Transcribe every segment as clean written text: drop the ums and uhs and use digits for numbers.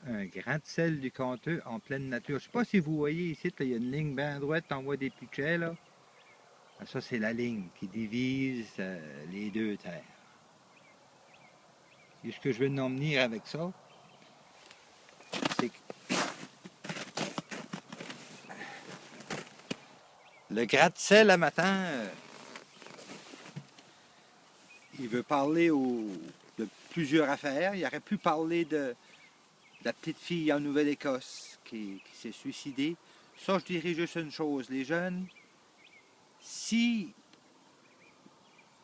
un gratte-ciel du Conteux en pleine nature. Je ne sais pas si vous voyez ici, là, il y a une ligne bien droite, on voit des puchets là. Ah, ça, c'est la ligne qui divise les deux terres. Et ce que je veux en venir avec ça, c'est que le gratte-ciel à matin, il veut parler de plusieurs affaires. Il aurait pu parler de la petite fille en Nouvelle-Écosse qui s'est suicidée. Ça, je dirais juste une chose. Les jeunes, si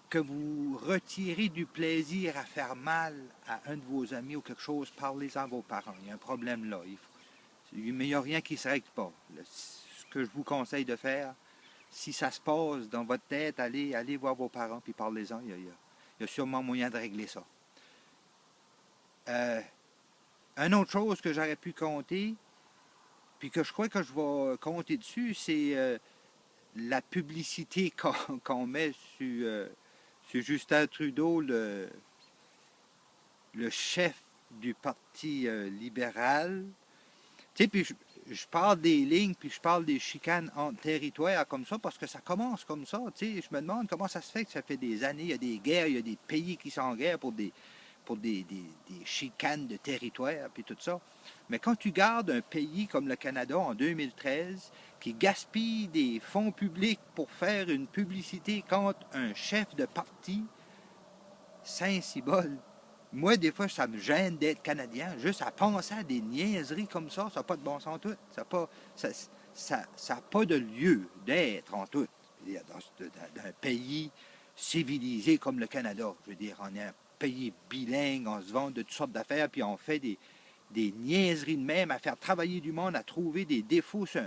que vous retirez du plaisir à faire mal à un de vos amis ou quelque chose, parlez-en à vos parents. Il y a un problème là. Mais il n'y a rien qui ne se règle pas. Ce que je vous conseille de faire, si ça se passe dans votre tête, allez voir vos parents puis parlez-en. Il y a sûrement moyen de régler ça. Une autre chose que j'aurais pu compter, puis que je crois que je vais compter dessus, c'est la publicité qu'on met sur Justin Trudeau, le chef du Parti libéral. Tu sais, puis je parle des lignes, puis je parle des chicanes en territoire comme ça, parce que ça commence comme ça. Tu sais, je me demande comment ça se fait que ça fait des années, il y a des guerres, il y a des pays qui sont en guerre pour des chicanes de territoire, puis tout ça. Mais quand tu gardes un pays comme le Canada en 2013, qui gaspille des fonds publics pour faire une publicité contre un chef de parti, Saint-Cybole, moi, des fois, ça me gêne d'être Canadien, juste à penser à des niaiseries comme ça n'a pas de bon sens en tout. Ça n'a pas de lieu d'être en tout. Dans un pays civilisé comme le Canada, je veux dire, on est un pays bilingue, on se vend de toutes sortes d'affaires, puis on fait des niaiseries de même, à faire travailler du monde, à trouver des défauts sur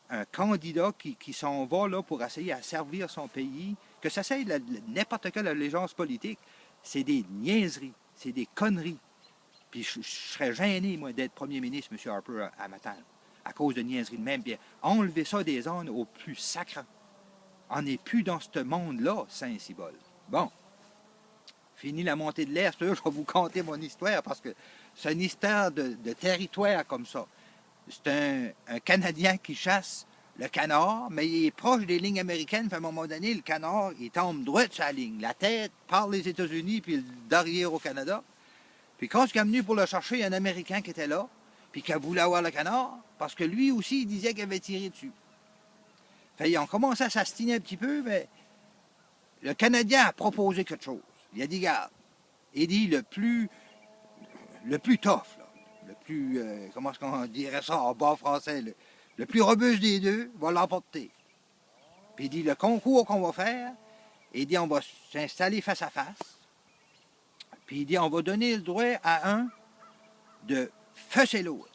un candidat qui s'en va là pour essayer à servir son pays, que ça soit n'importe quelle allégeance politique, c'est des niaiseries, c'est des conneries. Puis je serais gêné, moi, d'être premier ministre, M. Harper, à matin, à cause de niaiseries de même. Puis enlever ça des zones au plus sacré. On n'est plus dans ce monde-là, Saint-Cybole. Bon, fini la montée de l'air, je vais vous conter mon histoire, parce que c'est une histoire de territoire comme ça. C'est un Canadien qui chasse le canard, mais il est proche des lignes américaines, puis à un moment donné, le canard, il tombe droit sur la ligne. La tête par les États-Unis, puis le derrière au Canada. Puis quand il est venu pour le chercher, il y a un Américain qui était là, puis qui a voulu avoir le canard, parce que lui aussi, il disait qu'il avait tiré dessus. Fait, ils ont commencé à s'astiner un petit peu, mais le Canadien a proposé quelque chose. Il a dit, regarde, il dit le plus tough, là, le plus, comment est-ce qu'on dirait ça en bas français, le plus robuste des deux va l'emporter. Puis il dit, le concours qu'on va faire, il dit, on va s'installer face à face. Puis il dit, on va donner le droit à un de fesser l'autre.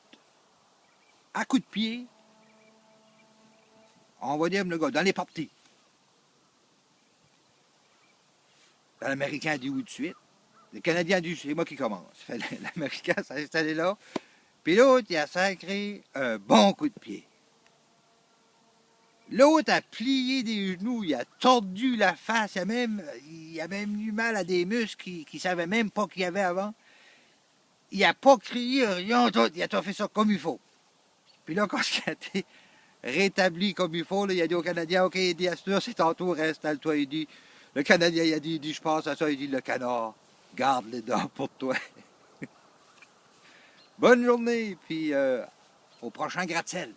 À coup de pied, on va dire le gars, dans les parties. L'Américain dit oui tout de suite. Le Canadien dit, c'est moi qui commence. L'Américain s'est installé là. Puis l'autre, il a sacré un bon coup de pied. L'autre a plié des genoux, il a tordu la face, il a même eu mal à des muscles qu'il ne savait même pas qu'il y avait avant. Il n'a pas crié rien d'autre, il a tout fait ça comme il faut. Puis là, quand il a été rétabli comme il faut, là, il a dit au Canadien, OK, il dit, Astur, c'est ton tour, installe-toi. Il dit, le Canadien, il a dit, je pense à ça, il dit, le canard, garde les dents pour toi. Bonne journée, puis au prochain gratte-ciel.